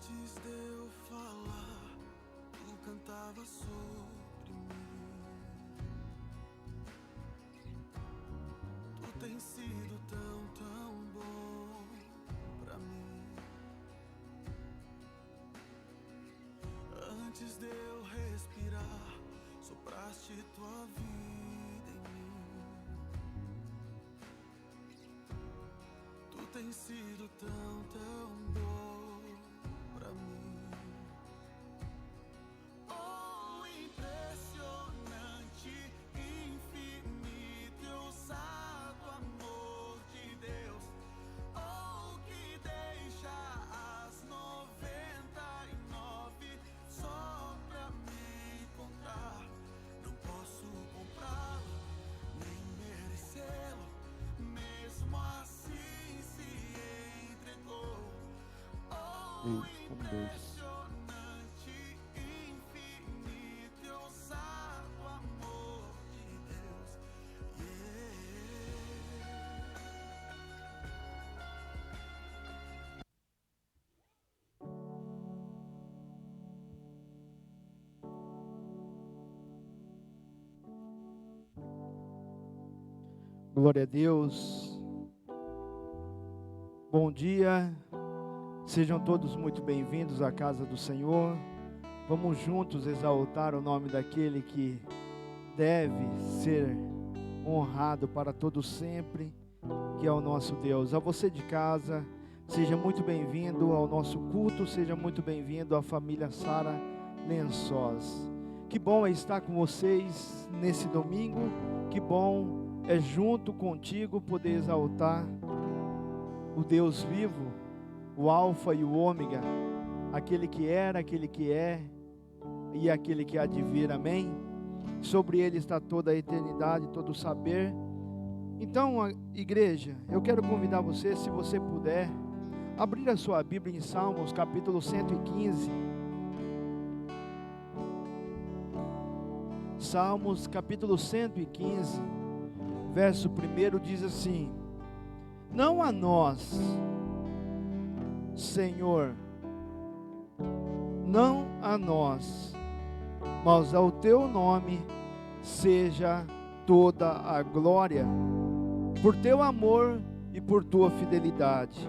Antes de eu falar, tu cantava sobre mim. Tu tens sido tão bom pra mim. Antes de eu respirar, sopraste tua vida em mim. Tu tens sido tão bom pra mim. Oh, impressionante, infinito e ousado amor de Deus. Oh, que deixa as 99 só pra me encontrar. Não posso comprá-lo, nem merecê-lo, mesmo assim se entregou. Oh, impressionante, infinito e ousado amor de Deus. Glória a Deus. Bom dia. Sejam todos muito bem-vindos à casa do Senhor. Vamos juntos exaltar o nome daquele que deve ser honrado para todo sempre, que é o nosso Deus. A você de casa, seja muito bem-vindo ao nosso culto, seja muito bem-vindo à família Sara Lençós. Que bom é estar com vocês nesse domingo, que bom é junto contigo poder exaltar o Deus vivo, o Alfa e o Ômega, aquele que era, aquele que é e aquele que há de vir, amém? Sobre ele está toda a eternidade, todo o saber. Então, igreja, eu quero convidar você, se você puder, abrir a sua Bíblia em Salmos, capítulo 115. Salmos, capítulo 115, verso 1 diz assim: não a nós, Senhor, não a nós, mas ao teu nome seja toda a glória, por teu amor e por tua fidelidade.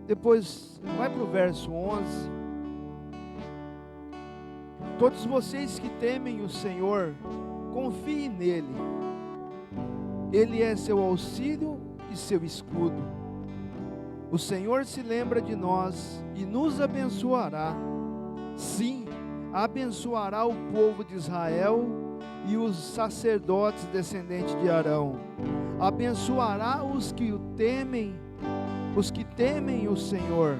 Depois, vai para o verso 11. Todos vocês que temem o Senhor, confiem nele. Ele é seu auxílio e seu escudo. O Senhor se lembra de nós e nos abençoará. Sim, abençoará o povo de Israel e os sacerdotes descendentes de Arão. Abençoará os que temem o Senhor,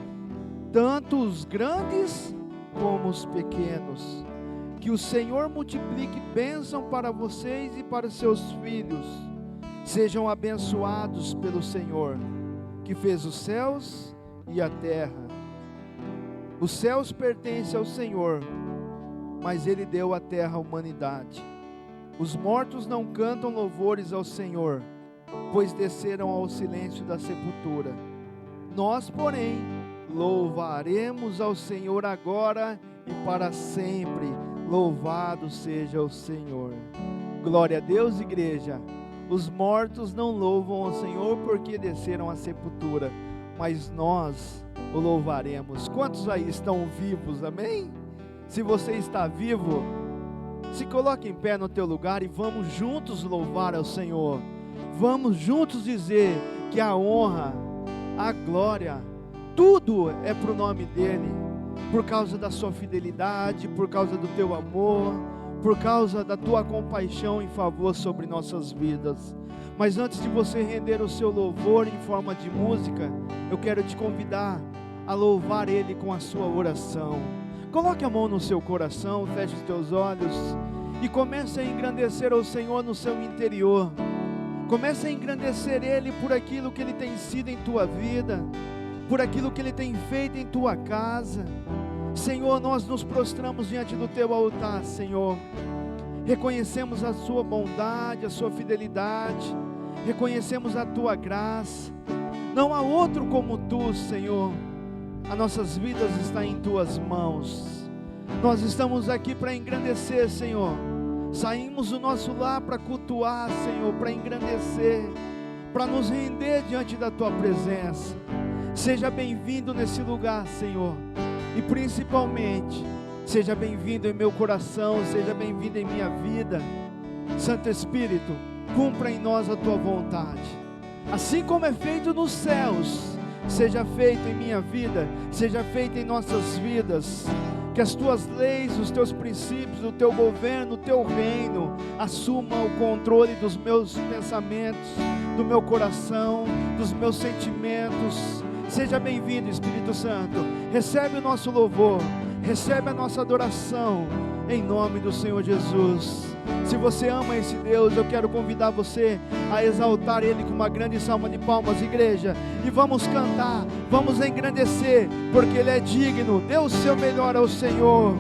tanto os grandes como os pequenos. Que o Senhor multiplique bênção para vocês e para seus filhos. Sejam abençoados pelo Senhor, que fez os céus e a terra. Os céus pertencem ao Senhor, mas Ele deu à terra a humanidade. Os mortos não cantam louvores ao Senhor, pois desceram ao silêncio da sepultura. Nós, porém, louvaremos ao Senhor agora e para sempre. Louvado seja o Senhor. Glória a Deus, igreja. Os mortos não louvam ao Senhor porque desceram à sepultura, mas nós o louvaremos. Quantos aí estão vivos, amém? Se você está vivo, se coloque em pé no teu lugar e vamos juntos louvar ao Senhor. Vamos juntos dizer que a honra, a glória, tudo é para o nome dEle, por causa da sua fidelidade, por causa do teu amor, por causa da tua compaixão em favor sobre nossas vidas. Mas antes de você render o seu louvor em forma de música, eu quero te convidar a louvar Ele com a sua oração. Coloque a mão no seu coração, feche os teus olhos e comece a engrandecer ao Senhor no seu interior. Comece a engrandecer Ele por aquilo que Ele tem sido em tua vida, por aquilo que Ele tem feito em tua casa. Senhor, nós nos prostramos diante do teu altar, Senhor. Reconhecemos a sua bondade, a sua fidelidade, reconhecemos a tua graça. Não há outro como tu, Senhor. As nossas vidas estão em Tuas mãos. Nós estamos aqui para engrandecer, Senhor. Saímos do nosso lar para cultuar, Senhor, para engrandecer, para nos render diante da Tua presença. Seja bem-vindo nesse lugar, Senhor. E principalmente, seja bem-vindo em meu coração, seja bem-vindo em minha vida. Santo Espírito, cumpra em nós a Tua vontade. Assim como é feito nos céus, seja feito em minha vida, seja feito em nossas vidas. Que as Tuas leis, os Teus princípios, o Teu governo, o Teu reino assumam o controle dos meus pensamentos, do meu coração, dos meus sentimentos. Seja bem-vindo, Espírito Santo. Recebe o nosso louvor, recebe a nossa adoração, em nome do Senhor Jesus. Se você ama esse Deus, eu quero convidar você a exaltar Ele com uma grande salva de palmas, igreja. E vamos cantar, vamos engrandecer, porque Ele é digno. Dê o seu melhor ao Senhor.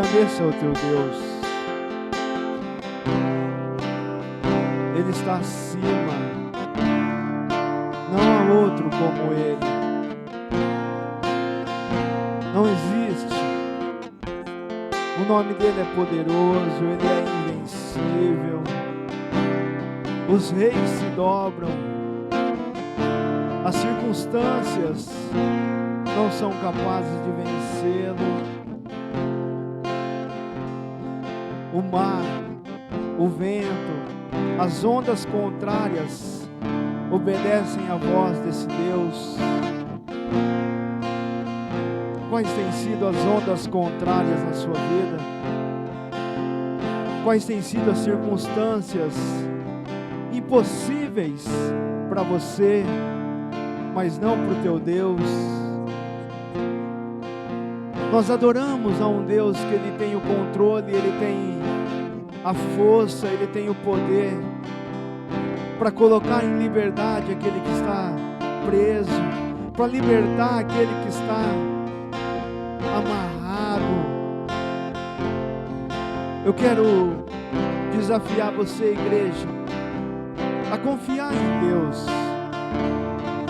Agradeça ao teu Deus. Ele está acima. Não há outro como Ele. Não existe. O nome dele é poderoso, ele é invencível. Os reis se dobram. As circunstâncias não são capazes de vencê-lo. O mar, o vento, as ondas contrárias obedecem à voz desse Deus. Quais têm sido as ondas contrárias na sua vida? Quais têm sido as circunstâncias impossíveis para você, mas não para o teu Deus? Nós adoramos a um Deus que Ele tem o controle, Ele tem a força, Ele tem o poder para colocar em liberdade aquele que está preso, para libertar aquele que está amarrado. Eu quero desafiar você, igreja, a confiar em Deus.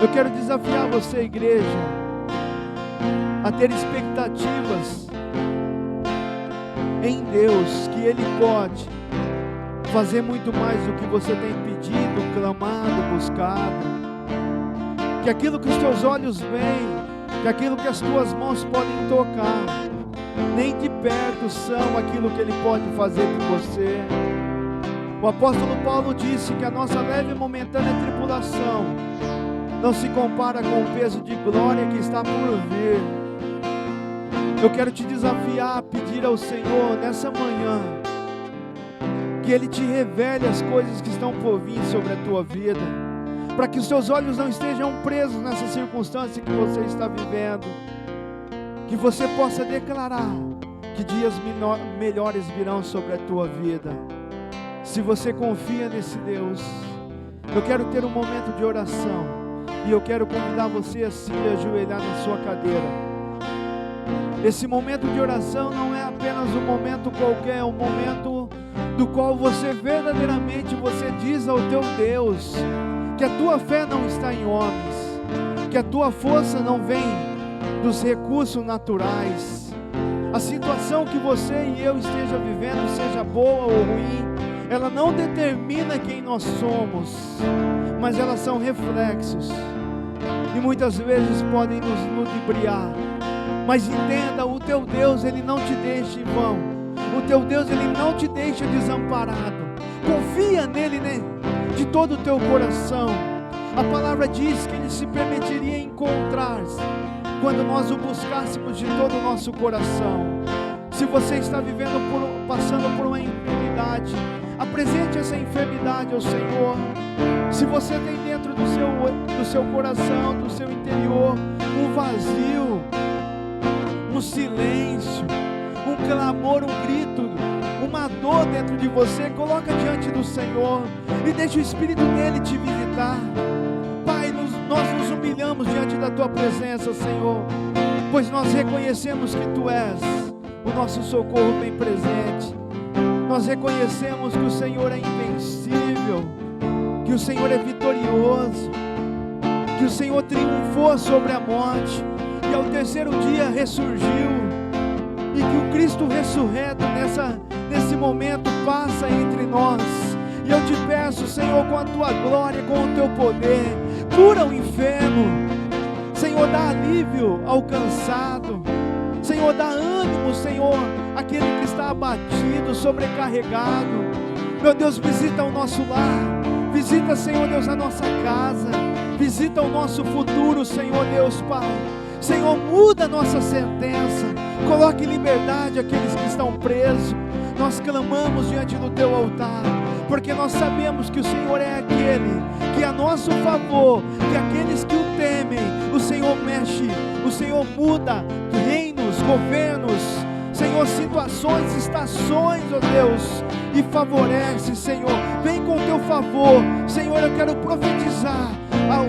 Eu quero desafiar você, igreja, a ter expectativas em Deus, que Ele pode fazer muito mais do que você tem pedido, clamado, buscado. Que aquilo que os teus olhos veem, que aquilo que as tuas mãos podem tocar, nem de perto são aquilo que Ele pode fazer por você. O apóstolo Paulo disse que a nossa leve e momentânea tribulação não se compara com o peso de glória que está por vir. Eu quero te desafiar a pedir ao Senhor nessa manhã que Ele te revele as coisas que estão por vir sobre a tua vida, para que os teus olhos não estejam presos nessa circunstância que você está vivendo, que você possa declarar que dias melhores virão sobre a tua vida. Se você confia nesse Deus, eu quero ter um momento de oração e eu quero convidar você a se ajoelhar na sua cadeira. Esse momento de oração não é apenas um momento qualquer, é um momento do qual você verdadeiramente você diz ao teu Deus que a tua fé não está em homens, que a tua força não vem dos recursos naturais. A situação que você e eu esteja vivendo, seja boa ou ruim, ela não determina quem nós somos, mas elas são reflexos e muitas vezes podem nos ludibriar. Mas entenda, o teu Deus, Ele não te deixa em vão. O teu Deus, Ele não te deixa desamparado. Confia nele, né? De todo o teu coração. A palavra diz que Ele se permitiria encontrar-se quando nós o buscássemos de todo o nosso coração. Se você está passando por uma enfermidade, apresente essa enfermidade ao Senhor. Se você tem dentro do seu coração, do seu interior, um vazio, um silêncio, um clamor, um grito, uma dor dentro de você, coloca diante do Senhor e deixa o Espírito dele te visitar. Pai, nós nos humilhamos diante da tua presença, Senhor, pois nós reconhecemos que tu és o nosso socorro bem presente. Nós reconhecemos que o Senhor é invencível, que o Senhor é vitorioso, que o Senhor triunfou sobre a morte e ao terceiro dia ressurgiu, e que o Cristo ressurreto nesse momento passa entre nós. E eu te peço, Senhor, com a tua glória, com o teu poder, cura o enfermo, Senhor, dá alívio ao cansado, Senhor, dá ânimo, Senhor, àquele que está abatido, sobrecarregado. Meu Deus, visita o nosso lar, visita, Senhor Deus, a nossa casa, visita o nosso futuro, Senhor Deus, Pai. Senhor, muda a nossa sentença, coloque em liberdade aqueles que estão presos. Nós clamamos diante do teu altar, porque nós sabemos que o Senhor é aquele que a nosso favor, que aqueles que o temem, o Senhor mexe, o Senhor muda reinos, governos, Senhor, situações, estações, ó Deus, e favorece, Senhor. Vem com o teu favor, Senhor. Eu quero profetizar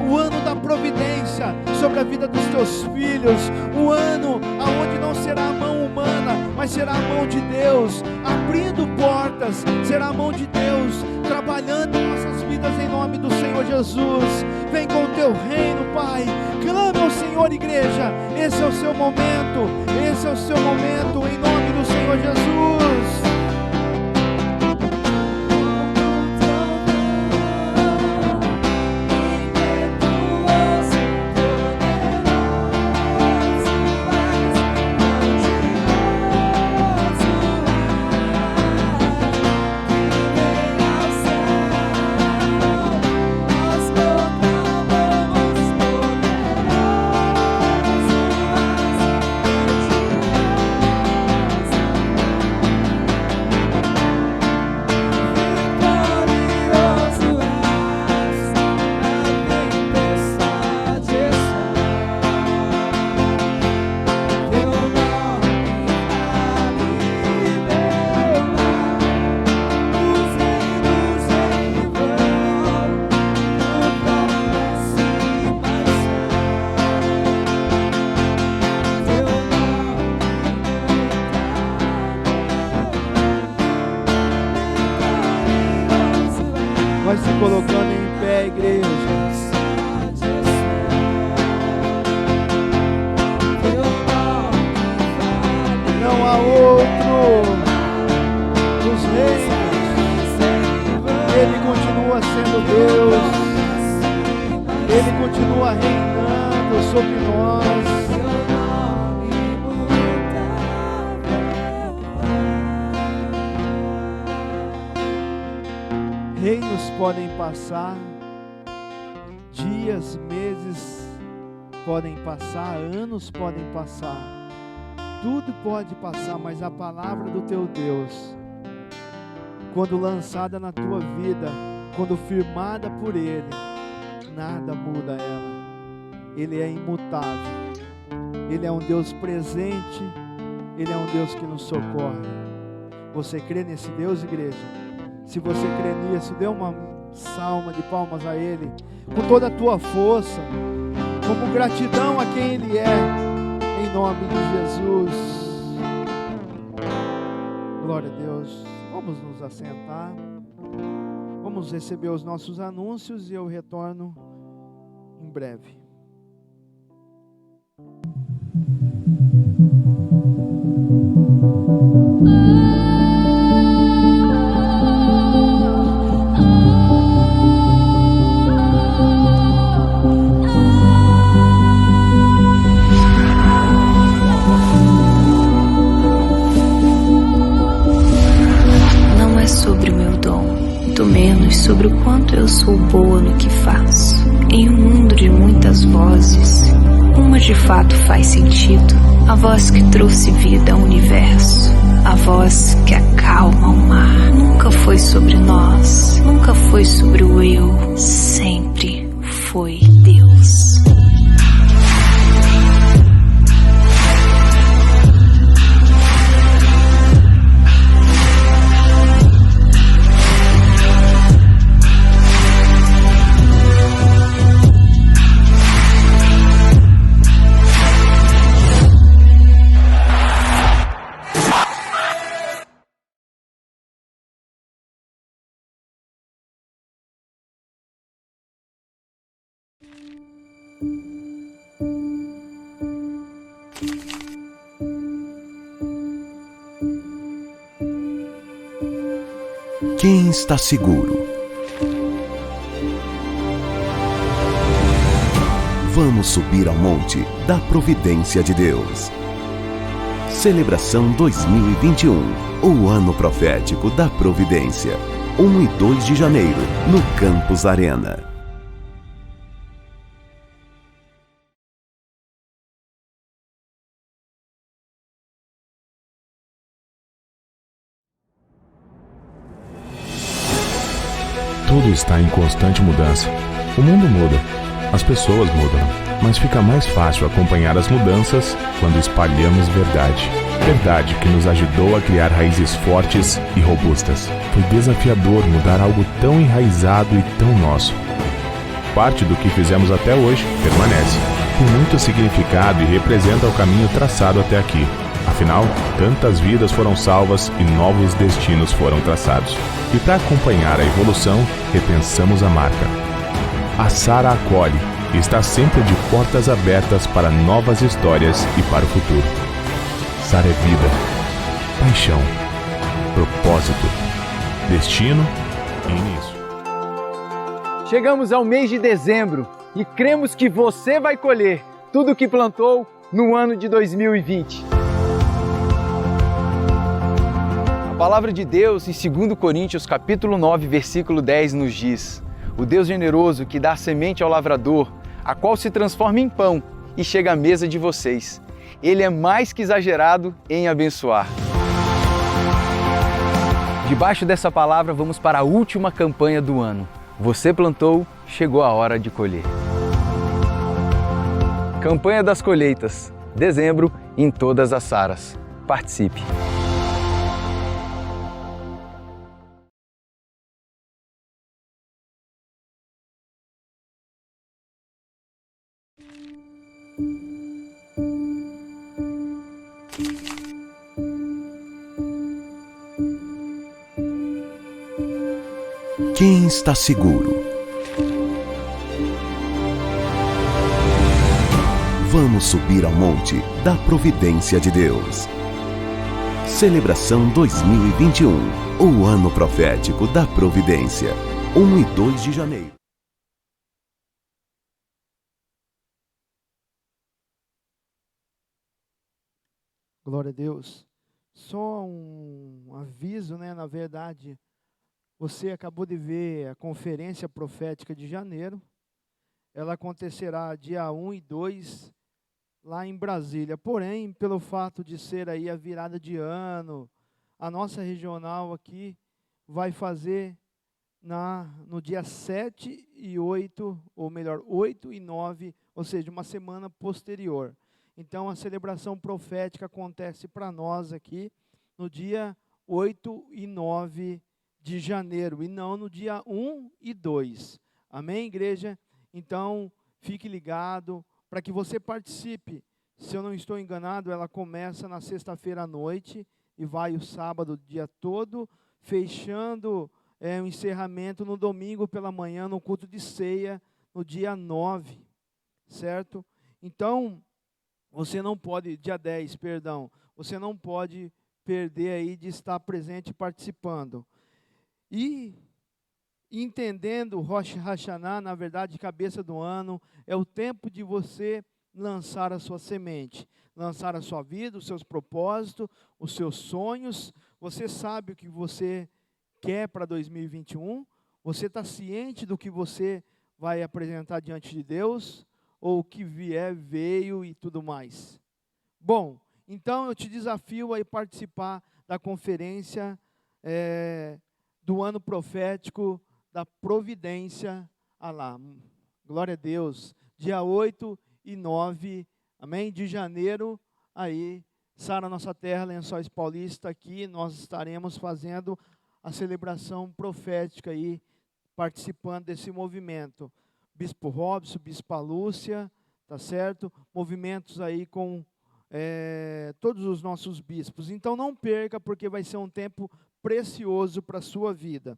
o ano da providência sobre a vida dos teus filhos, um ano aonde não será a mão humana, mas será a mão de Deus abrindo portas, será a mão de Deus trabalhando em nossas vidas, em nome do Senhor Jesus. Vem com o teu reino, Pai. Clame ao Senhor, igreja. Esse é o seu momento, esse é o seu momento, em nome do Senhor Jesus. Vai se colocando em pé, igreja. Não há outro dos reis. Ele continua sendo Deus. Ele continua reinando sobre nós. Reinos podem passar, dias, meses podem passar, anos podem passar, tudo pode passar, mas a palavra do teu Deus, quando lançada na tua vida, quando firmada por Ele, nada muda ela. Ele é imutável, Ele é um Deus presente, Ele é um Deus que nos socorre. Você crê nesse Deus, igreja? Se você crê nisso, dê uma salva de palmas a Ele, com toda a tua força, como gratidão a quem Ele é, em nome de Jesus. Glória a Deus. Vamos nos assentar, vamos receber os nossos anúncios e eu retorno em breve. Sobre o quanto eu sou boa no que faço. Em um mundo de muitas vozes, uma de fato faz sentido. A voz que trouxe vida ao universo, a voz que acalma o mar. Nunca foi sobre nós, nunca foi sobre o eu, sempre foi Deus. Quem está seguro? Vamos subir ao monte da providência de Deus. Celebração 2021, o ano profético da providência. 1 e 2 de janeiro, no Campus Arena. Tudo está em constante mudança. O mundo muda, as pessoas mudam, mas fica mais fácil acompanhar as mudanças quando espalhamos verdade. Verdade que nos ajudou a criar raízes fortes e robustas. Foi desafiador mudar algo tão enraizado e tão nosso. Parte do que fizemos até hoje permanece. Tem muito significado e representa o caminho traçado até aqui. Afinal, tantas vidas foram salvas e novos destinos foram traçados. E para acompanhar a evolução, repensamos a marca. A Sara acolhe e está sempre de portas abertas para novas histórias e para o futuro. Sara é vida, paixão, propósito, destino e início. Chegamos ao mês de dezembro e cremos que você vai colher tudo o que plantou no ano de 2020. A palavra de Deus em 2 Coríntios capítulo 9, versículo 10 nos diz: o Deus generoso que dá semente ao lavrador, a qual se transforma em pão e chega à mesa de vocês. Ele é mais que exagerado em abençoar. Debaixo dessa palavra, vamos para a última campanha do ano. Você plantou, chegou a hora de colher. Campanha das colheitas, dezembro em todas as Saras. Participe! Quem está seguro? Vamos subir ao monte da providência de Deus. Celebração 2021, o ano profético da providência, 1 e 2 de janeiro. Glória a Deus. Só um aviso, né? Na verdade, você acabou de ver a conferência profética de janeiro. Ela acontecerá dia 1 e 2 lá em Brasília. Porém, pelo fato de ser aí a virada de ano, a nossa regional aqui vai fazer no dia 7 e 8, ou melhor, 8 e 9, ou seja, uma semana posterior. Então, a celebração profética acontece para nós aqui no dia 8 e 9 de janeiro, e não no dia 1 e 2. Amém, igreja? Então, fique ligado para que você participe. Se eu não estou enganado, ela começa na sexta-feira à noite e vai o sábado o dia todo, fechando o encerramento no domingo pela manhã, no culto de ceia, no dia 9, certo? Então, você não pode, dia 10, perdão, você não pode perder aí de estar presente e participando. E entendendo Rosh Hashanah, na verdade, cabeça do ano, é o tempo de você lançar a sua semente, lançar a sua vida, os seus propósitos, os seus sonhos. Você sabe o que você quer para 2021? Você está ciente do que você vai apresentar diante de Deus? Ou o que vier, veio e tudo mais? Bom, então eu te desafio a participar da conferência do ano profético da providência, glória a Deus, dia 8 e 9, amém, de janeiro, aí, Sara Nossa Terra, Lençóis Paulista, aqui, nós estaremos fazendo a celebração profética aí, participando desse movimento. Bispo Robson, Bispa Lúcia, tá certo? Movimentos aí com todos os nossos bispos. Então não perca, porque vai ser um tempo precioso para a sua vida.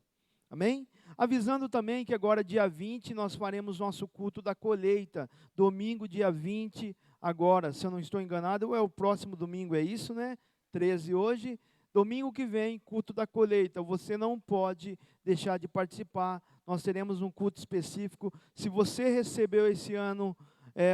Amém? Avisando também que agora, dia 20, nós faremos nosso culto da colheita. Domingo, dia 20, agora, se eu não estou enganado, é o próximo domingo, é isso, né? 13 hoje. Domingo que vem, culto da colheita. Você não pode deixar de participar. Nós teremos um culto específico. Se você recebeu esse ano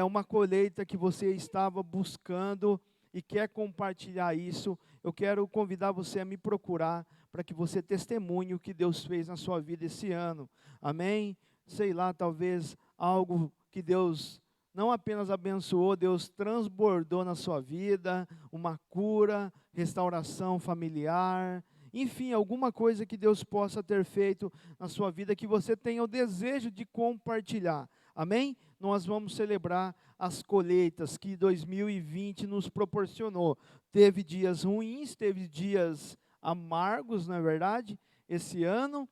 uma colheita que você estava buscando e quer compartilhar isso, eu quero convidar você a me procurar para que você testemunhe o que Deus fez na sua vida esse ano. Amém? Sei lá, talvez algo que Deus não apenas abençoou, Deus transbordou na sua vida, uma cura, restauração familiar, enfim, alguma coisa que Deus possa ter feito na sua vida, que você tenha o desejo de compartilhar. Amém? Nós vamos celebrar as colheitas que 2020 nos proporcionou. Teve dias ruins, teve dias amargos, não é verdade? Esse ano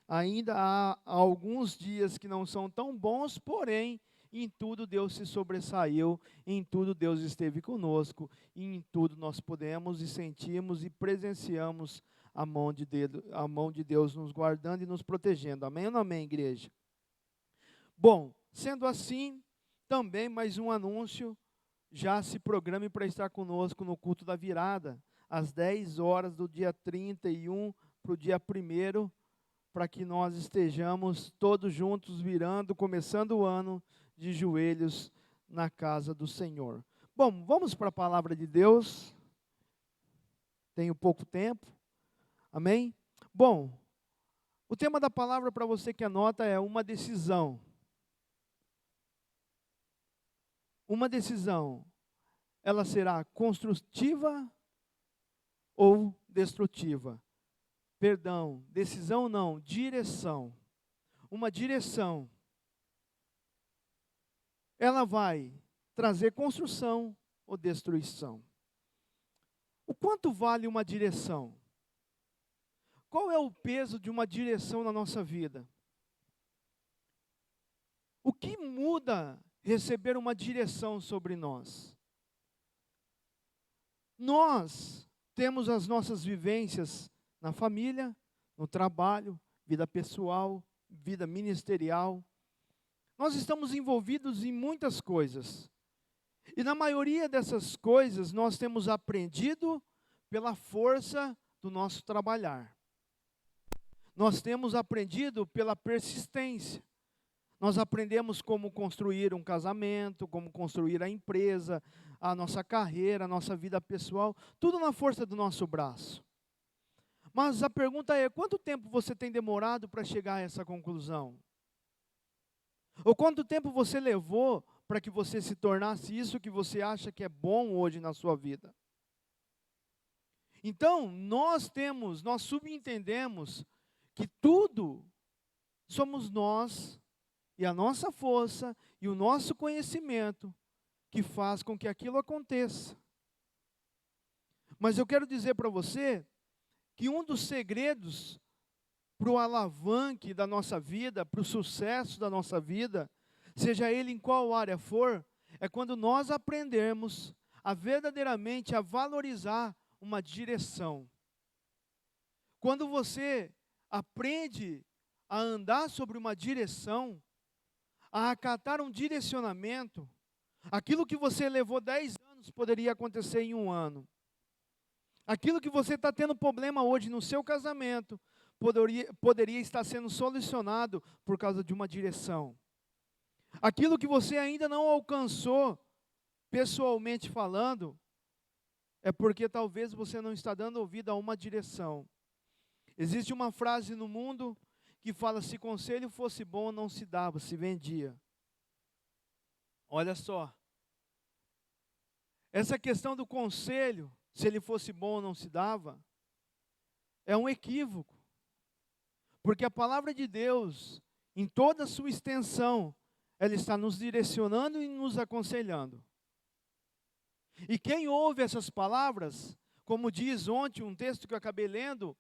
ainda há alguns dias que não são tão bons, porém, em tudo Deus se sobressaiu, em tudo Deus esteve conosco, e em tudo nós podemos e sentimos e presenciamos a mão de Deus nos guardando e nos protegendo. Amém ou não amém, igreja? Bom, sendo assim, também mais um anúncio, já se programe para estar conosco no culto da virada, às 10 horas do dia 31 para o dia 1º, para que nós estejamos todos juntos virando, começando o ano de joelhos na casa do Senhor. Bom, vamos para a palavra de Deus. Tenho pouco tempo. Amém? Bom, o tema da palavra para você que anota é uma decisão. Uma decisão, ela será construtiva ou destrutiva? Perdão, decisão não, direção. Uma direção. Ela vai trazer construção ou destruição. O quanto vale uma direção? Qual é o peso de uma direção na nossa vida? O que muda receber uma direção sobre nós? Nós temos as nossas vivências na família, no trabalho, vida pessoal, vida ministerial. Nós estamos envolvidos em muitas coisas. E na maioria dessas coisas nós temos aprendido pela força do nosso trabalhar. Nós temos aprendido pela persistência. Nós aprendemos como construir um casamento, como construir a empresa, a nossa carreira, a nossa vida pessoal, tudo na força do nosso braço. Mas a pergunta é, quanto tempo você tem demorado para chegar a essa conclusão? Ou quanto tempo você levou para que você se tornasse isso que você acha que é bom hoje na sua vida? Então, nós subentendemos que tudo somos nós e a nossa força e o nosso conhecimento que faz com que aquilo aconteça. Mas eu quero dizer para você que um dos segredos para o alavanque da nossa vida, para o sucesso da nossa vida, seja ele em qual área for, é quando nós aprendermos a verdadeiramente a valorizar uma direção. Quando você aprende a andar sobre uma direção, a acatar um direcionamento, aquilo que você levou 10 anos poderia acontecer em 1 ano. Aquilo que você está tendo problema hoje no seu casamento, poderia estar sendo solucionado por causa de uma direção. Aquilo que você ainda não alcançou, pessoalmente falando, é porque talvez você não está dando ouvido a uma direção. Existe uma frase no mundo que fala, se conselho fosse bom, não se dava, se vendia. Olha só. Essa questão do conselho, se ele fosse bom ou não se dava, é um equívoco. Porque a palavra de Deus, em toda a sua extensão, ela está nos direcionando e nos aconselhando. E quem ouve essas palavras, como diz ontem um texto que eu acabei lendo,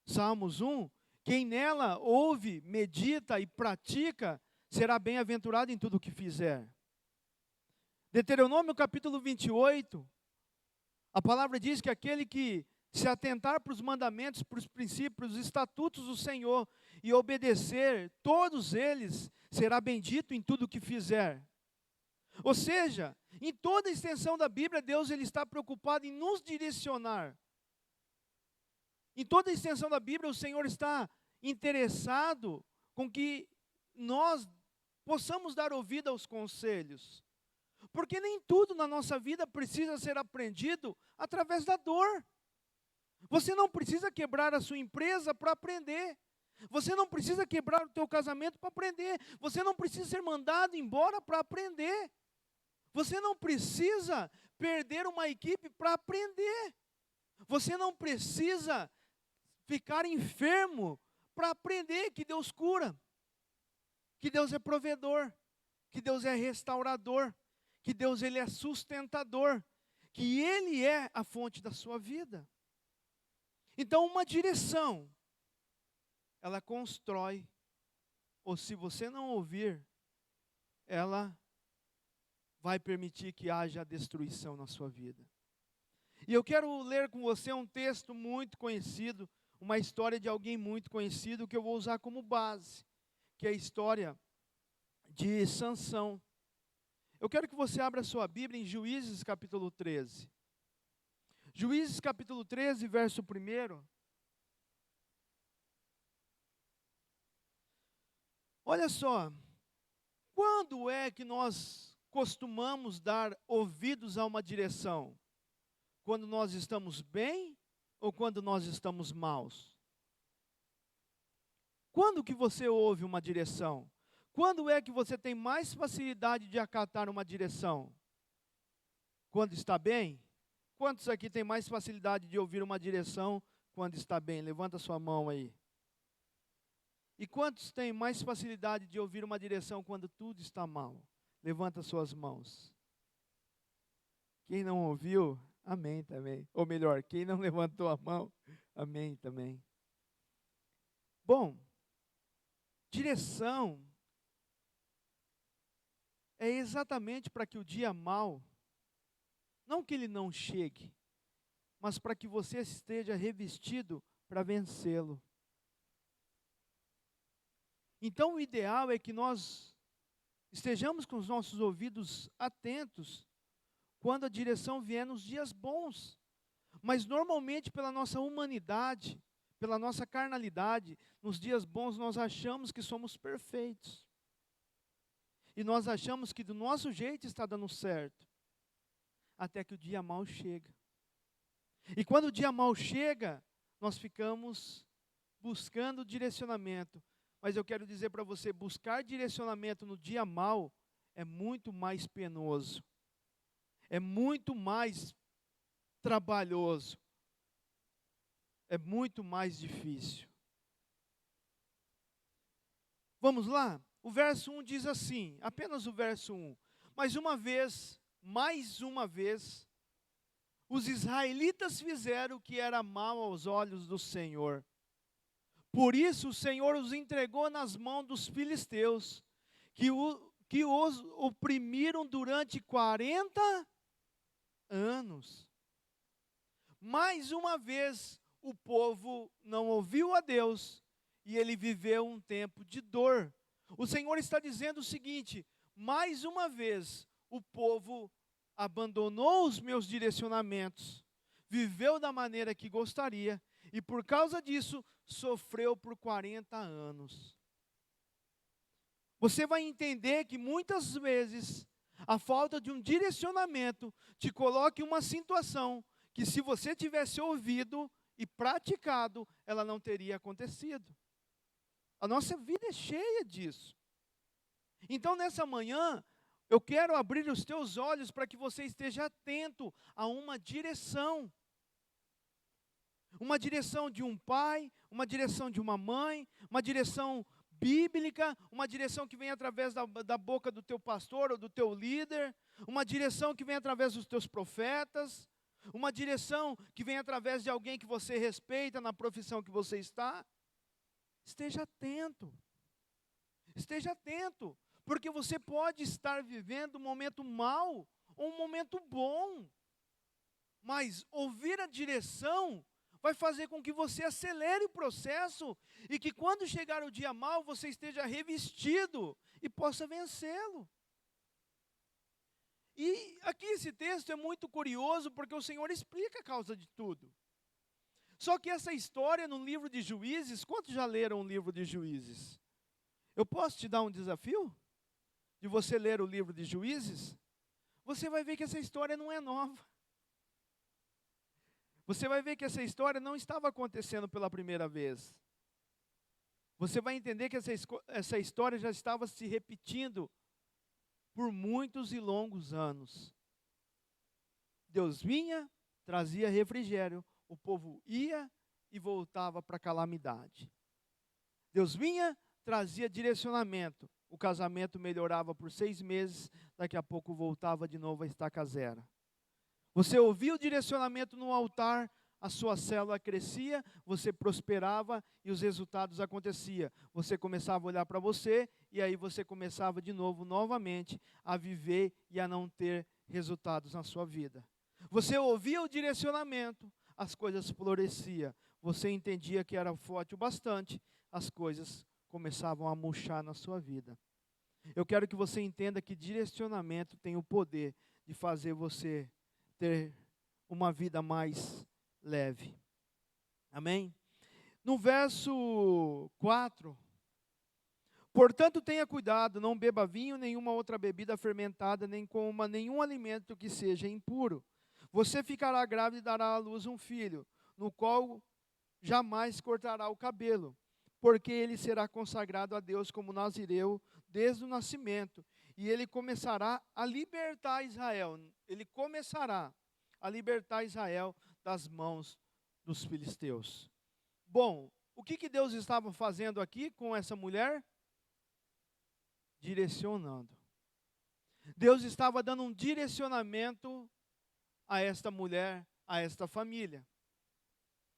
Salmos 1, quem nela ouve, medita e pratica, será bem-aventurado em tudo o que fizer. Deuteronômio capítulo 28, a palavra diz que aquele que se atentar para os mandamentos, para os princípios, para os estatutos do Senhor e obedecer todos eles, será bendito em tudo o que fizer. Ou seja, em toda a extensão da Bíblia, Deus ele está preocupado em nos direcionar. Em toda a extensão da Bíblia, o Senhor está interessado com que nós possamos dar ouvido aos conselhos. Porque nem tudo na nossa vida precisa ser aprendido através da dor. Você não precisa quebrar a sua empresa para aprender. Você não precisa quebrar o teu casamento para aprender. Você não precisa ser mandado embora para aprender. Você não precisa perder uma equipe para aprender. Você não precisa ficar enfermo para aprender que Deus cura. que Deus é provedor, que Deus é restaurador, que Deus ele é sustentador, que Ele é a fonte da sua vida. Então, uma direção, ela constrói, ou se você não ouvir, ela vai permitir que haja destruição na sua vida. E eu quero ler com você um texto muito conhecido, uma história de alguém muito conhecido, que eu vou usar como base, que é a história de Sansão. Eu quero que você abra a sua Bíblia em Juízes capítulo 13. Juízes capítulo 13, verso 1. Olha só, quando é que nós costumamos dar ouvidos a uma direção? Quando nós estamos bem ou quando nós estamos maus? Quando que você ouve uma direção? Quando é que você tem mais facilidade de acatar uma direção? Quando está bem? Quantos aqui tem mais facilidade de ouvir uma direção quando está bem? Levanta sua mão aí. E quantos têm mais facilidade de ouvir uma direção quando tudo está mal? Levanta suas mãos. Quem não ouviu, amém também. Ou melhor, quem não levantou a mão, amém também. Bom, direção é exatamente para que o dia mau, não que ele não chegue, mas para que você esteja revestido para vencê-lo. Então o ideal é que nós estejamos com os nossos ouvidos atentos quando a direção vier nos dias bons. Mas normalmente pela nossa humanidade, pela nossa carnalidade, nos dias bons nós achamos que somos perfeitos. E nós achamos que do nosso jeito está dando certo. Até que o dia mau chega. E quando o dia mau chega, nós ficamos buscando direcionamento. Mas eu quero dizer para você, buscar direcionamento no dia mau é muito mais penoso. É muito mais trabalhoso. É muito mais difícil. Vamos lá? O verso 1 diz assim, apenas o verso 1. Mais uma vez, os israelitas fizeram o que era mal aos olhos do Senhor. Por isso o Senhor os entregou nas mãos dos filisteus, que os oprimiram durante 40 anos. Mais uma vez, o povo não ouviu a Deus e ele viveu um tempo de dor. O Senhor está dizendo o seguinte: mais uma vez, o povo abandonou os meus direcionamentos, viveu da maneira que gostaria e por causa disso sofreu por 40 anos. Você vai entender que muitas vezes a falta de um direcionamento te coloca em uma situação que, se você tivesse ouvido e praticado, ela não teria acontecido. A nossa vida é cheia disso. Então, nessa manhã, eu quero abrir os teus olhos para que você esteja atento a uma direção. Uma direção de um pai, uma direção de uma mãe, uma direção bíblica, uma direção que vem através da boca do teu pastor ou do teu líder, uma direção que vem através dos teus profetas, uma direção que vem através de alguém que você respeita na profissão que você está. Esteja atento, porque você pode estar vivendo um momento mau ou um momento bom, mas ouvir a direção vai fazer com que você acelere o processo e que quando chegar o dia mau você esteja revestido e possa vencê-lo. E aqui esse texto é muito curioso porque o Senhor explica a causa de tudo. Só que essa história no livro de Juízes, quantos já leram o livro de Juízes? Eu posso te dar um desafio? De você ler o livro de Juízes? Você vai ver que essa história não é nova. Você vai ver que essa história não estava acontecendo pela primeira vez. Você vai entender que essa história já estava se repetindo por muitos e longos anos. Deus vinha, trazia refrigério. O povo ia e voltava para a calamidade. Deus vinha, trazia direcionamento. o casamento melhorava por 6 meses, daqui a pouco voltava de novo a estaca zero. Você ouvia o direcionamento no altar, a sua célula crescia, você prosperava e os resultados aconteciam. Você começava a olhar para você e aí você começava de novo, novamente, a viver e a não ter resultados na sua vida. Você ouvia o direcionamento, as coisas floresciam. Você entendia que era forte o bastante, as coisas começavam a murchar na sua vida. Eu quero que você entenda que direcionamento tem o poder de fazer você ter uma vida mais leve. Amém? No verso 4, portanto tenha cuidado, não beba vinho, nenhuma outra bebida fermentada, nem coma nenhum alimento que seja impuro. Você ficará grávida e dará à luz um filho, no qual jamais cortará o cabelo, porque ele será consagrado a Deus como nazireu desde o nascimento, e ele começará a libertar Israel. Ele começará a libertar Israel das mãos dos filisteus. Bom, o que Deus estava fazendo aqui com essa mulher? Direcionando. Deus estava dando um direcionamento a esta mulher, a esta família.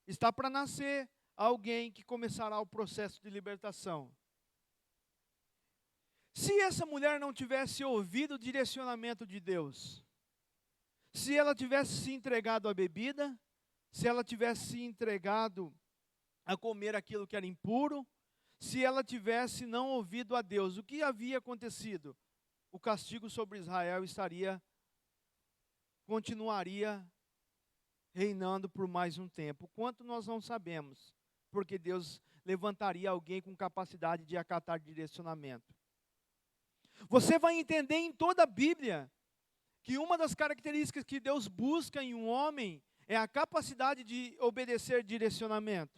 Está para nascer alguém que começará o processo de libertação. Se essa mulher não tivesse ouvido o direcionamento de Deus, se ela tivesse se entregado à bebida, se ela tivesse se entregado a comer aquilo que era impuro, se ela tivesse não ouvido a Deus, o que havia acontecido? O castigo sobre Israel continuaria reinando por mais um tempo. Quanto nós não sabemos, porque Deus levantaria alguém com capacidade de acatar direcionamento. Você vai entender em toda a Bíblia que uma das características que Deus busca em um homem é a capacidade de obedecer direcionamento.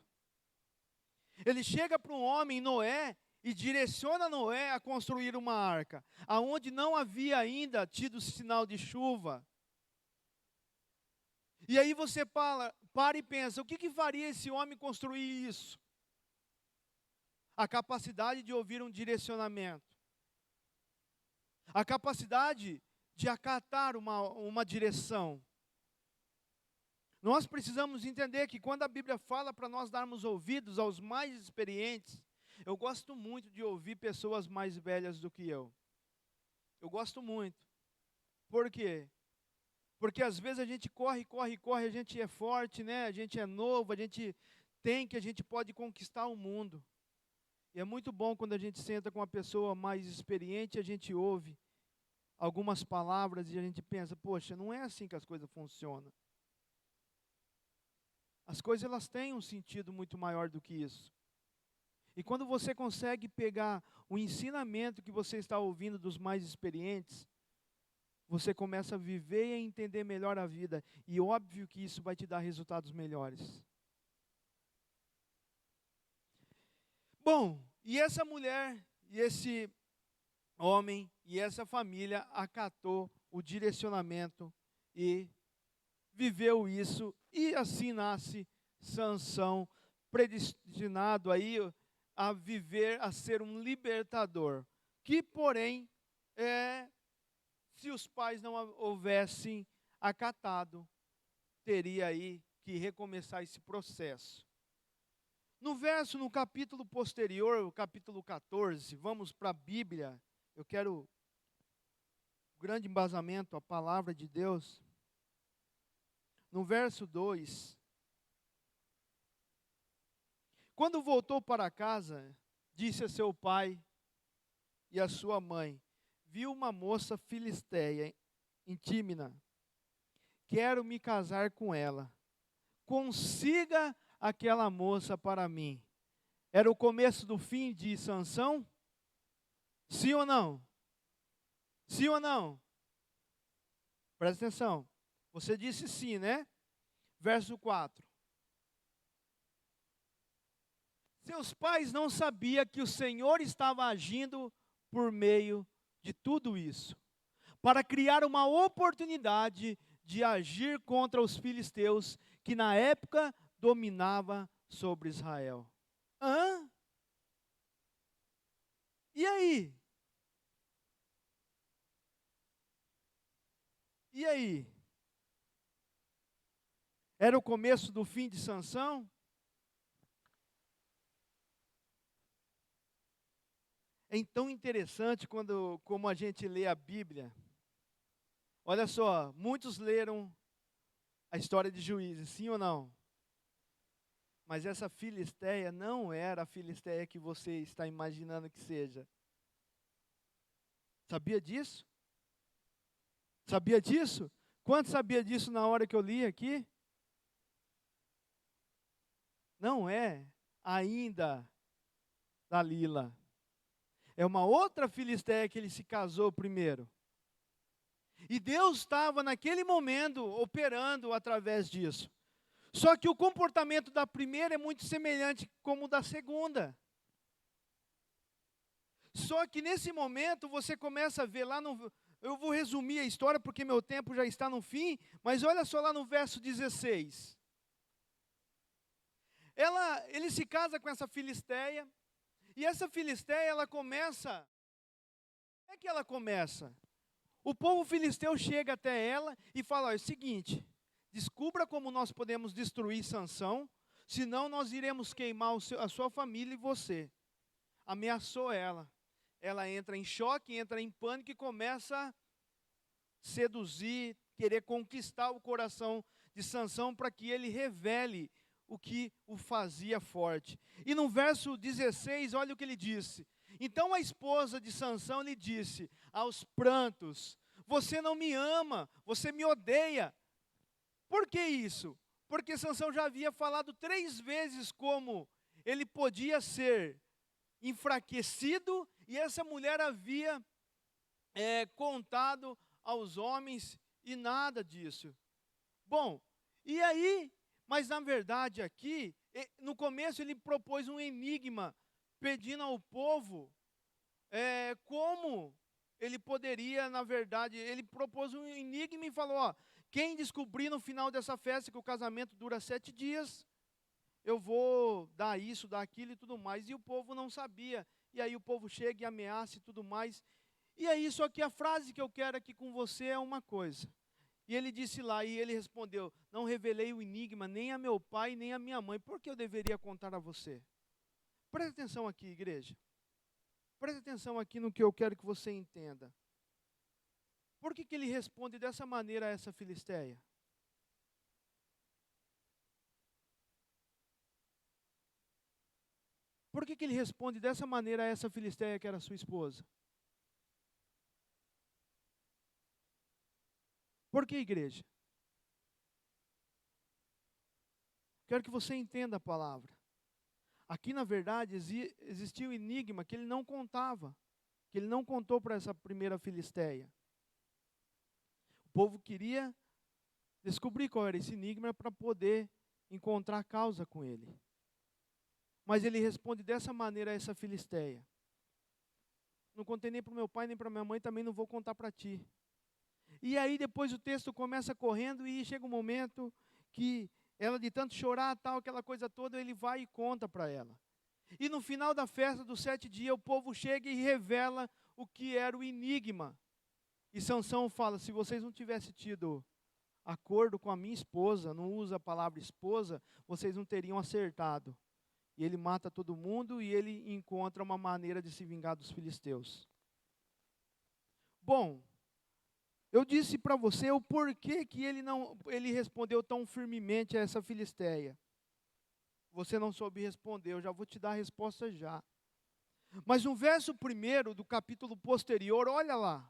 Ele chega para um homem, Noé, e direciona Noé a construir uma arca, aonde não havia ainda tido sinal de chuva. E aí você para e pensa, o que faria esse homem construir isso? A capacidade de ouvir um direcionamento. A capacidade de acatar uma direção. Nós precisamos entender que quando a Bíblia fala para nós darmos ouvidos aos mais experientes, eu gosto muito de ouvir pessoas mais velhas do que eu. Eu gosto muito. Por quê? Porque às vezes a gente corre, a gente é forte, né? A gente é novo, a gente pode conquistar o mundo. E é muito bom quando a gente senta com uma pessoa mais experiente, a gente ouve algumas palavras e a gente pensa, poxa, não é assim que as coisas funcionam. As coisas elas têm um sentido muito maior do que isso. E quando você consegue pegar o ensinamento que você está ouvindo dos mais experientes, você começa a viver e a entender melhor a vida. E óbvio que isso vai te dar resultados melhores. Bom, e essa mulher, e esse homem, e essa família acatou o direcionamento e viveu isso. E assim nasce Sansão, predestinado aí a viver, a ser um libertador. Que, porém, se os pais não houvessem acatado, teria aí que recomeçar esse processo. No capítulo posterior, o capítulo 14, vamos para a Bíblia, eu quero grande embasamento, a palavra de Deus. No verso 2, quando voltou para casa, disse a seu pai e a sua mãe, viu uma moça filisteia em Tímina, quero me casar com ela, consiga aquela moça para mim. Era o começo do fim de Sansão? Sim ou não? Sim ou não? Presta atenção. Você disse sim, né? Verso 4. Seus pais não sabiam que o Senhor estava agindo por meio de tudo isso, para criar uma oportunidade de agir contra os filisteus, que na época dominava sobre Israel. E aí? E aí? Era o começo do fim de Sansão? É tão interessante como a gente lê a Bíblia. Olha só, muitos leram a história de Juízes, sim ou não? Mas essa Filisteia não era a Filisteia que você está imaginando que seja. Sabia disso? Sabia disso? Quanto sabia disso na hora que eu li aqui? Não é ainda Dalila. É uma outra Filisteia que ele se casou primeiro. E Deus estava naquele momento operando através disso. Só que o comportamento da primeira é muito semelhante como o da segunda. Só que nesse momento você começa a ver lá no... Eu vou resumir a história porque meu tempo já está no fim, mas olha só lá no verso 16. Ele se casa com essa Filisteia, e essa Filisteia, ela começa... Como é que ela começa? O povo filisteu chega até ela e fala, olha, é o seguinte, descubra como nós podemos destruir Sansão, senão nós iremos queimar a sua família e você. Ameaçou ela. Ela entra em choque, entra em pânico e começa a seduzir, querer conquistar o coração de Sansão para que ele revele o que o fazia forte. E no verso 16, olha o que ele disse. Então a esposa de Sansão lhe disse, aos prantos, você não me ama, você me odeia. Por que isso? Porque Sansão já havia falado 3 vezes como ele podia ser enfraquecido, e essa mulher havia contado aos homens, e nada disso. Bom, e aí, mas na verdade aqui, no começo ele propôs um enigma, pedindo ao povo como ele poderia, na verdade, ele propôs um enigma e falou, ó, quem descobrir no final dessa festa que o casamento dura 7 dias, eu vou dar isso, dar aquilo e tudo mais. E o povo não sabia. E aí o povo chega e ameaça e tudo mais. E aí, só que a frase que eu quero aqui com você é uma coisa. E ele disse lá, e ele respondeu, não revelei o enigma nem a meu pai, nem a minha mãe. Por que eu deveria contar a você? Preste atenção aqui, igreja. Preste atenção aqui no que eu quero que você entenda. Por que ele responde dessa maneira a essa Filisteia? Por que ele responde dessa maneira a essa Filisteia que era sua esposa? Por que, igreja? Quero que você entenda a palavra. Aqui, na verdade, existia um enigma que ele não contava, que ele não contou para essa primeira Filisteia. O povo queria descobrir qual era esse enigma para poder encontrar causa com ele. Mas ele responde dessa maneira a essa Filisteia. Não contei nem para o meu pai, nem para minha mãe, também não vou contar para ti. E aí depois o texto começa correndo e chega um momento que ela de tanto chorar, tal, aquela coisa toda, ele vai e conta para ela. E no final da festa dos 7 dias, o povo chega e revela o que era o enigma. E Sansão fala, se vocês não tivessem tido acordo com a minha esposa, não usa a palavra esposa, vocês não teriam acertado. E ele mata todo mundo e ele encontra uma maneira de se vingar dos filisteus. Bom, eu disse para você o porquê que ele respondeu tão firmemente a essa Filisteia. Você não soube responder, eu já vou te dar a resposta já. Mas no verso 1 do capítulo posterior, olha lá.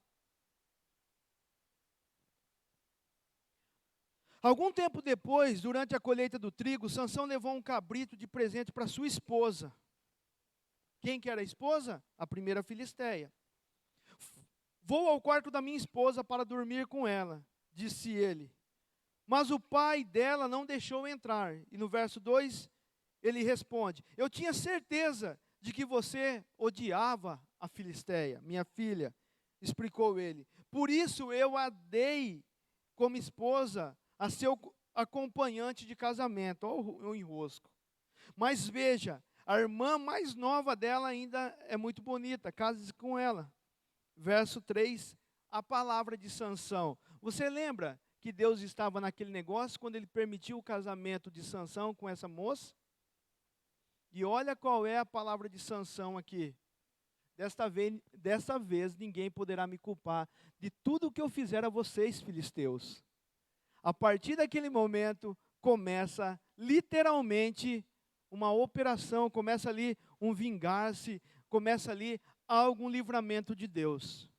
Algum tempo depois, durante a colheita do trigo, Sansão levou um cabrito de presente para sua esposa. Quem que era a esposa? A primeira Filisteia. Vou ao quarto da minha esposa para dormir com ela, disse ele. Mas o pai dela não deixou entrar. E no verso 2, ele responde, eu tinha certeza de que você odiava a Filisteia, minha filha, explicou ele. Por isso eu a dei como esposa a seu acompanhante de casamento. Olha o enrosco. Mas veja, a irmã mais nova dela ainda é muito bonita, case-se com ela. Verso 3, a palavra de Sansão. Você lembra que Deus estava naquele negócio quando ele permitiu o casamento de Sansão com essa moça? E olha qual é a palavra de Sansão aqui. Desta vez ninguém poderá me culpar de tudo o que eu fizer a vocês, filisteus. A partir daquele momento, começa literalmente uma operação, começa ali um vingar-se, começa ali algum livramento de Deus.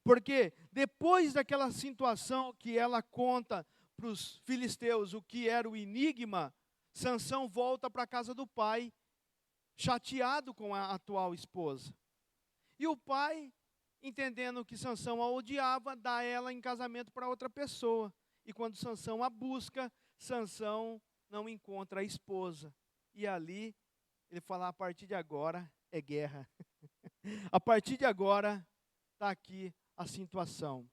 Porque depois daquela situação que ela conta para os filisteus o que era o enigma, Sansão volta para a casa do pai, chateado com a atual esposa. E o pai, entendendo que Sansão a odiava, dá ela em casamento para outra pessoa. E quando Sansão a busca, Sansão não encontra a esposa. E ali, ele fala, a partir de agora é guerra. A partir de agora, está aqui a situação.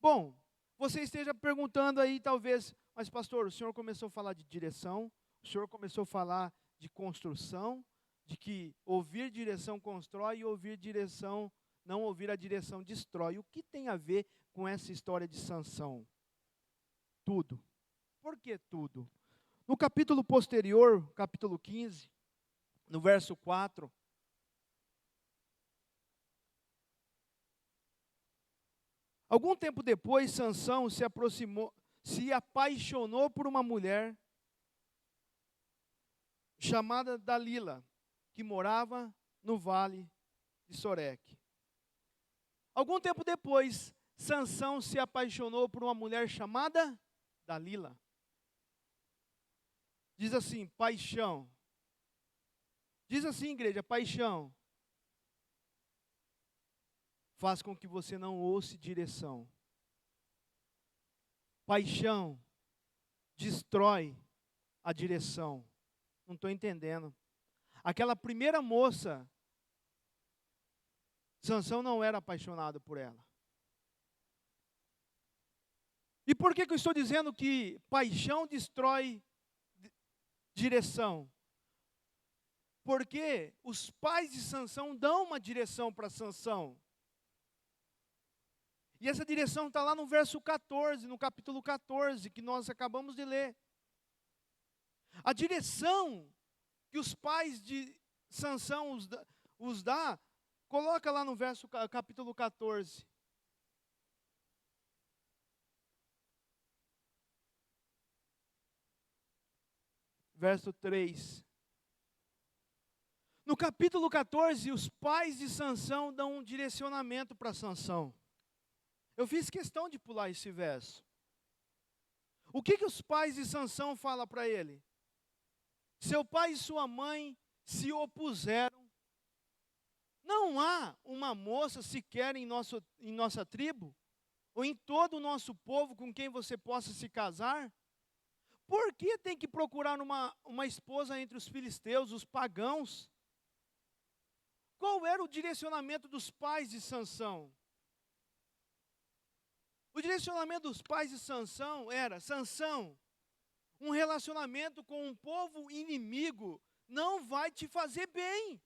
Bom, você esteja perguntando aí talvez, mas pastor, o senhor começou a falar de direção, o senhor começou a falar de construção, de que ouvir direção constrói e ouvir direção, não ouvir a direção destrói. O que tem a ver com essa história de Sansão? Tudo. Por que tudo? No capítulo posterior, capítulo 15, no verso 4, algum tempo depois, Sansão se apaixonou por uma mulher chamada Dalila, que morava no vale de Soreque. Algum tempo depois, Sansão se apaixonou por uma mulher chamada Dalila. Diz assim, paixão. Diz assim, igreja, paixão faz com que você não ouça direção. Paixão destrói a direção. Não estou entendendo. Aquela primeira moça, Sansão não era apaixonado por ela. E por que eu estou dizendo que paixão destrói direção? Porque os pais de Sansão dão uma direção para Sansão. E essa direção está lá no verso 14, no capítulo 14, que nós acabamos de ler. A direção que os pais de Sansão os dá, coloca lá no verso capítulo 14. Verso 3. No capítulo 14, os pais de Sansão dão um direcionamento para Sansão. Eu fiz questão de pular esse verso. O que os pais de Sansão falam para ele? Seu pai e sua mãe se opuseram. Não há uma moça sequer em nossa tribo, ou em todo o nosso povo com quem você possa se casar. Por que tem que procurar uma esposa entre os filisteus, os pagãos? Qual era o direcionamento dos pais de Sansão? O direcionamento dos pais de Sansão era, Sansão, um relacionamento com um povo inimigo não vai te fazer bem.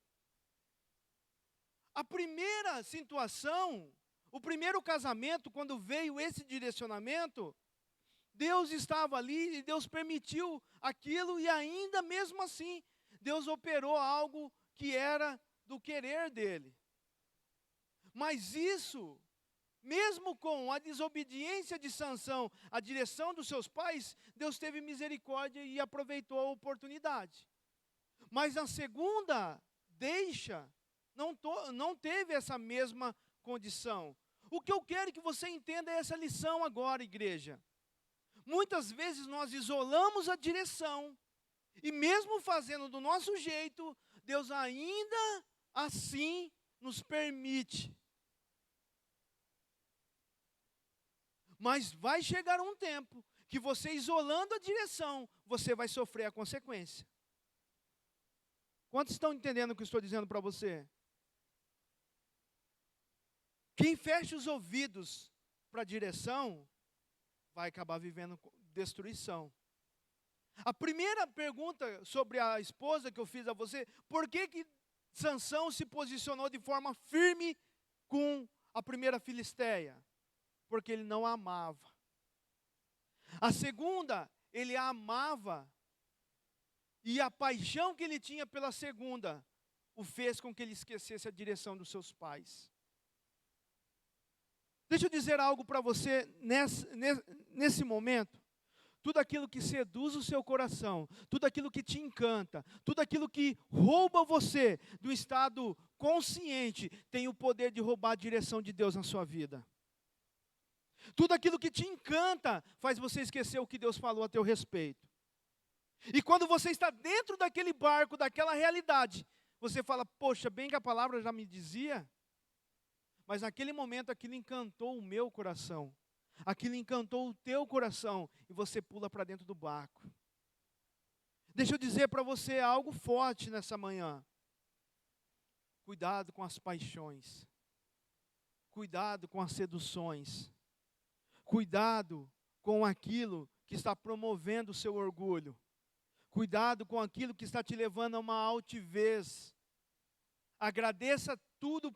A primeira situação, o primeiro casamento, quando veio esse direcionamento, Deus estava ali e Deus permitiu aquilo e ainda mesmo assim, Deus operou algo que era do querer dele. Mas isso, mesmo com a desobediência de Sansão, a direção dos seus pais, Deus teve misericórdia e aproveitou a oportunidade. Mas na segunda deixa, não teve essa mesma condição. O que eu quero que você entenda é essa lição agora, igreja. Muitas vezes nós isolamos a direção, e mesmo fazendo do nosso jeito, Deus ainda assim nos permite. Mas vai chegar um tempo que você isolando a direção, você vai sofrer a consequência. Quantos estão entendendo o que eu estou dizendo para você? Quem fecha os ouvidos para a direção, vai acabar vivendo destruição. A primeira pergunta sobre a esposa que eu fiz a você, por que Sansão se posicionou de forma firme com a primeira filisteia? porque ele não a amava. A segunda, ele a amava, e a paixão que ele tinha pela segunda o fez com que ele esquecesse a direção dos seus pais. Deixa eu dizer algo para você nesse momento. Tudo aquilo que seduz o seu coração, tudo aquilo que te encanta, tudo aquilo que rouba você do estado consciente, tem o poder de roubar a direção de Deus na sua vida. Tudo aquilo que te encanta faz você esquecer o que Deus falou a teu respeito. E quando você está dentro daquele barco, daquela realidade, você fala, poxa, bem que a palavra já me dizia, mas naquele momento aquilo encantou o meu coração, aquilo encantou o teu coração, e você pula para dentro do barco. Deixa eu dizer para você algo forte nessa manhã. Cuidado com as paixões, cuidado com as seduções, cuidado com aquilo que está promovendo o seu orgulho, cuidado com aquilo que está te levando a uma altivez. Agradeça tudo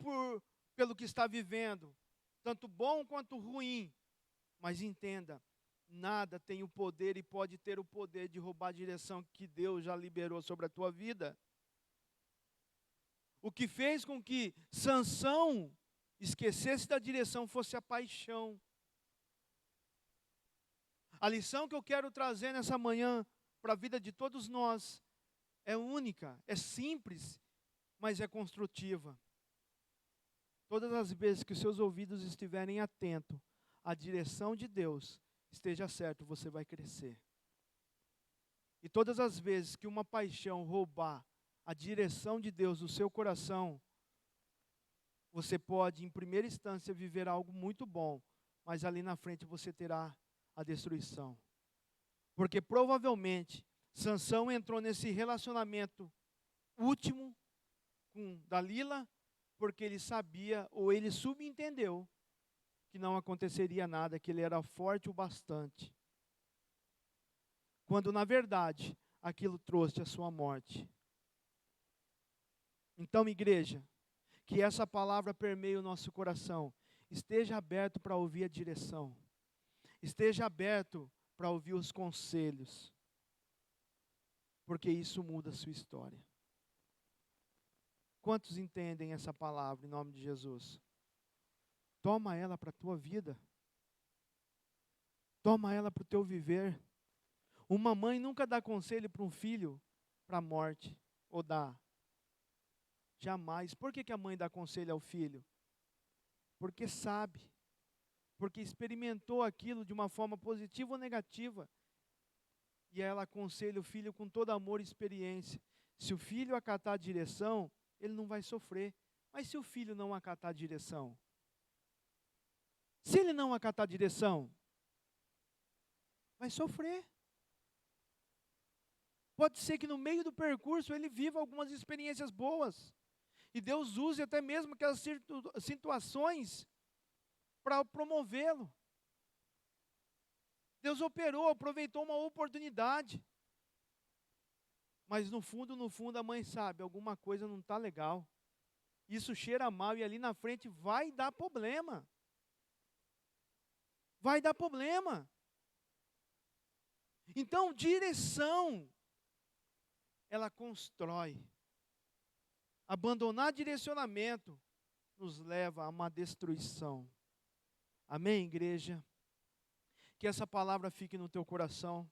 pelo que está vivendo, tanto bom quanto ruim, mas entenda, nada tem o poder e pode ter o poder de roubar a direção que Deus já liberou sobre a tua vida. O que fez com que Sansão esquecesse da direção fosse a paixão. A lição que eu quero trazer nessa manhã para a vida de todos nós é única, é simples, mas é construtiva. Todas as vezes que os seus ouvidos estiverem atentos à direção de Deus, esteja certo, você vai crescer. E todas as vezes que uma paixão roubar a direção de Deus no seu coração, você pode, em primeira instância, viver algo muito bom, mas ali na frente você terá a destruição. Porque provavelmente Sansão entrou nesse relacionamento último com Dalila, porque ele sabia, ou ele subentendeu, que não aconteceria nada, que ele era forte o bastante. Quando na verdade, aquilo trouxe a sua morte. Então, igreja, que essa palavra permeie o nosso coração. Esteja aberto para ouvir a direção. Esteja aberto para ouvir os conselhos. Porque isso muda a sua história. Quantos entendem essa palavra em nome de Jesus? Toma ela para a tua vida. Toma ela para o teu viver. Uma mãe nunca dá conselho para um filho para a morte. Ou dá? Jamais. Por que a mãe dá conselho ao filho? Porque sabe. Porque experimentou aquilo de uma forma positiva ou negativa. E ela aconselha o filho com todo amor e experiência. Se o filho acatar a direção, ele não vai sofrer. Mas se o filho não acatar a direção? Se ele não acatar a direção, vai sofrer. Pode ser que no meio do percurso ele viva algumas experiências boas. E Deus use até mesmo aquelas situações para promovê-lo. Deus operou, aproveitou uma oportunidade. Mas no fundo, a mãe sabe, alguma coisa não está legal. Isso cheira mal e ali na frente vai dar problema. Vai dar problema. Então, direção, ela constrói. Abandonar direcionamento nos leva a uma destruição. Amém, igreja? Que essa palavra fique no teu coração,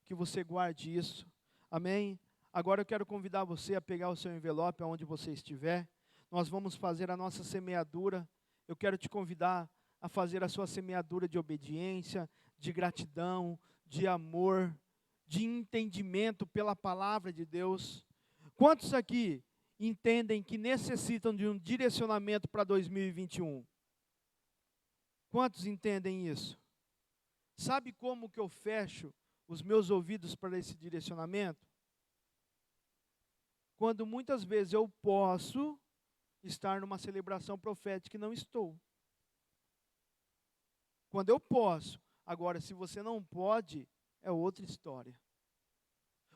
que você guarde isso. Amém? Agora eu quero convidar você a pegar o seu envelope aonde você estiver. Nós vamos fazer a nossa semeadura. Eu quero te convidar a fazer a sua semeadura de obediência, de gratidão, de amor, de entendimento pela palavra de Deus. Quantos aqui entendem que necessitam de um direcionamento para 2021? Quantos entendem isso? Sabe como que eu fecho os meus ouvidos para esse direcionamento? Quando muitas vezes eu posso estar numa celebração profética e não estou. Quando eu posso. Agora, se você não pode, é outra história.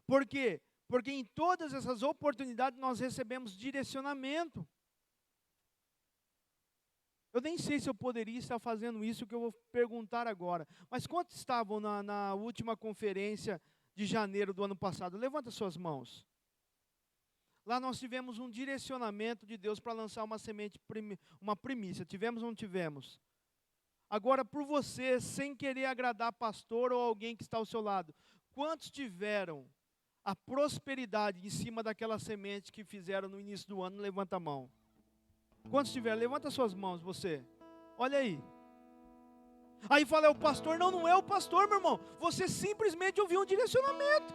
Por quê? Porque em todas essas oportunidades nós recebemos direcionamento. Eu nem sei se eu poderia estar fazendo isso que eu vou perguntar agora. Mas quantos estavam na última conferência de janeiro do ano passado? Levanta suas mãos. Lá nós tivemos um direcionamento de Deus para lançar uma semente, uma primícia. Tivemos ou não tivemos? Agora, por você, sem querer agradar pastor ou alguém que está ao seu lado, quantos tiveram a prosperidade em cima daquela semente que fizeram no início do ano? Levanta a mão. Quantos tiveram? Levanta suas mãos, você. Olha aí. Aí fala, é o pastor? Não, não é o pastor, meu irmão. Você simplesmente ouviu um direcionamento.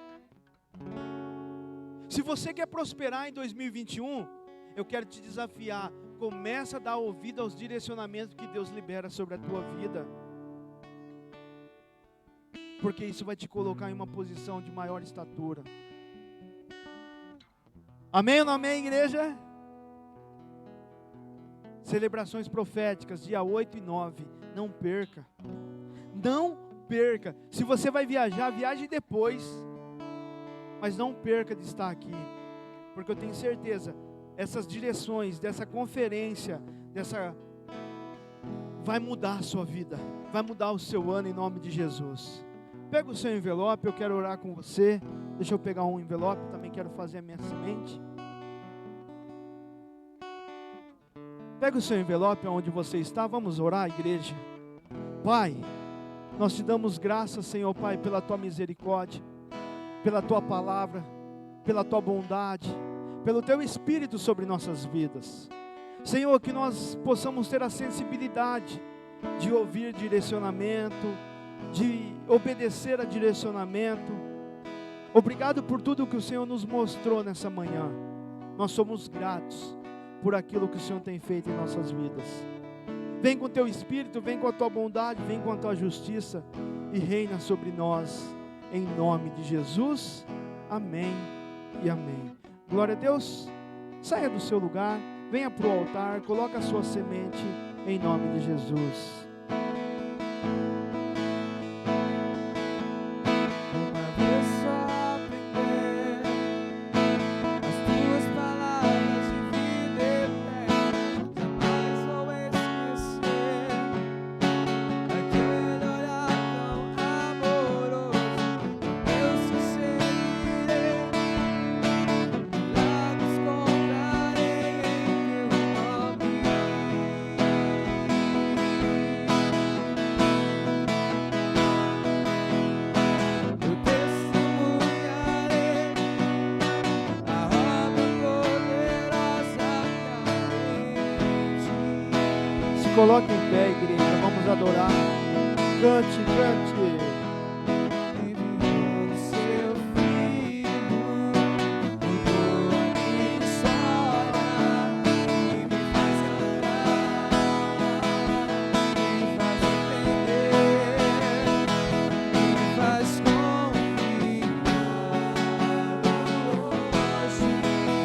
Se você quer prosperar em 2021, eu quero te desafiar. Começa a dar ouvido aos direcionamentos que Deus libera sobre a tua vida. Porque isso vai te colocar em uma posição de maior estatura. Amém ou não amém, igreja? Celebrações proféticas, dia 8 e 9. Não perca. Não perca. Se você vai viajar, viaje depois. Mas não perca de estar aqui. Porque eu tenho certeza, essas direções, dessa conferência, vai mudar a sua vida. Vai mudar o seu ano em nome de Jesus. Pega o seu envelope, eu quero orar com você. Deixa eu pegar um envelope, também quero fazer a minha semente. Pega o seu envelope onde você está, vamos orar, igreja. Pai, nós te damos graças, Senhor Pai, pela tua misericórdia, pela tua palavra, pela tua bondade, pelo teu Espírito sobre nossas vidas. Senhor, que nós possamos ter a sensibilidade de ouvir direcionamento, de obedecer a direcionamento. Obrigado por tudo que o Senhor nos mostrou nessa manhã. Nós somos gratos por aquilo que o Senhor tem feito em nossas vidas. Vem com o teu Espírito, vem com a tua bondade, vem com a tua justiça e reina sobre nós, em nome de Jesus. Amém e amém. Glória a Deus. Saia do seu lugar, venha para o altar, coloca a sua semente em nome de Jesus. Coloque em pé, igreja, vamos adorar. Cante, cante.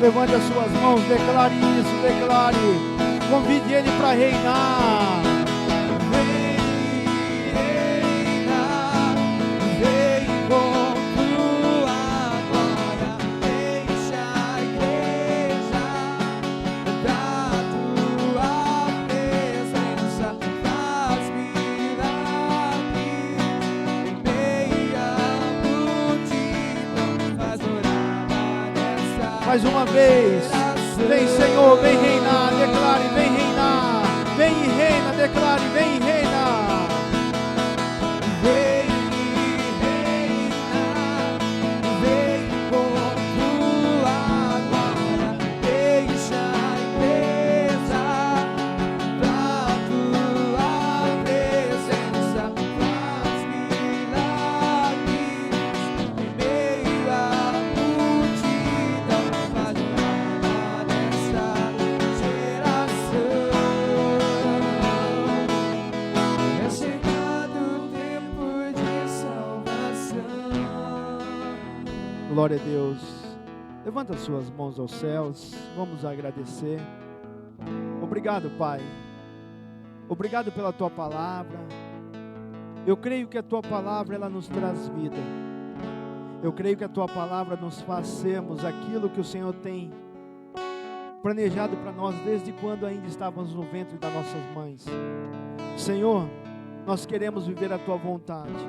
Levante as suas mãos, declare isso, declare. Convide Ele para reinar. Vem reinar, vem com tua glória, deixa a igreja da tua presença, faz milagres em meio à multidão, faz orar nessa. Mais uma vez. Vem, Senhor, vem reinar, declare, vem reinar, vem e reina, declare, vem e reina. Vem e reina, vem com tua glória, deixa a igreja da tua presença, faz milagres em meio à multidão, faz Glória a Deus. Levanta suas mãos aos céus. Vamos agradecer. Obrigado, Pai. Obrigado pela Tua palavra. Eu creio que a Tua palavra, ela nos traz vida. Eu creio que a Tua palavra nos faz sermos aquilo que o Senhor tem planejado para nós desde quando ainda estávamos no ventre das nossas mães. Senhor, nós queremos viver a Tua vontade,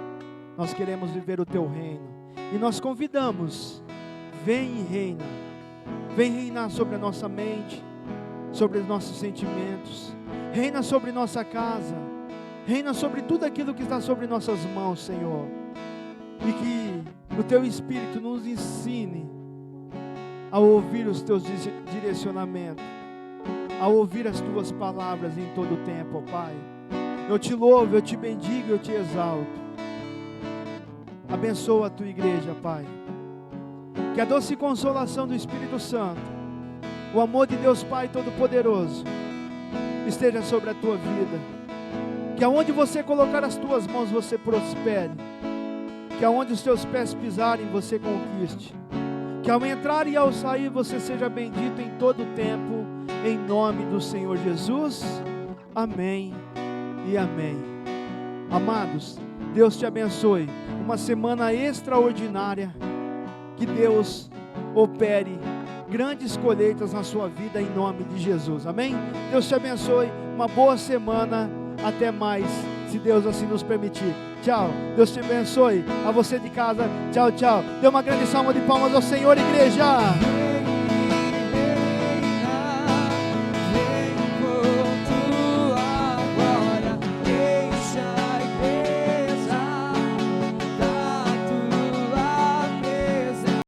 nós queremos viver o Teu reino, e nós convidamos, vem e reina, vem reinar sobre a nossa mente, sobre os nossos sentimentos, reina sobre nossa casa, reina sobre tudo aquilo que está sobre nossas mãos, Senhor, e que o Teu Espírito nos ensine a ouvir os Teus direcionamentos, a ouvir as Tuas palavras em todo o tempo, ó Pai. Eu Te louvo, eu Te bendigo, eu Te exalto. Abençoa a Tua igreja, Pai. Que a doce consolação do Espírito Santo, o amor de Deus Pai Todo-Poderoso, esteja sobre a tua vida. Que aonde você colocar as tuas mãos, você prospere. Que aonde os teus pés pisarem, você conquiste. Que ao entrar e ao sair, você seja bendito em todo o tempo, em nome do Senhor Jesus. Amém e amém. Amados, Deus te abençoe. Uma semana extraordinária. Que Deus opere grandes colheitas na sua vida em nome de Jesus. Amém? Deus te abençoe. Uma boa semana. Até mais, se Deus assim nos permitir. Tchau. Deus te abençoe. A você de casa. Tchau, tchau. Dê uma grande salva de palmas ao Senhor, igreja.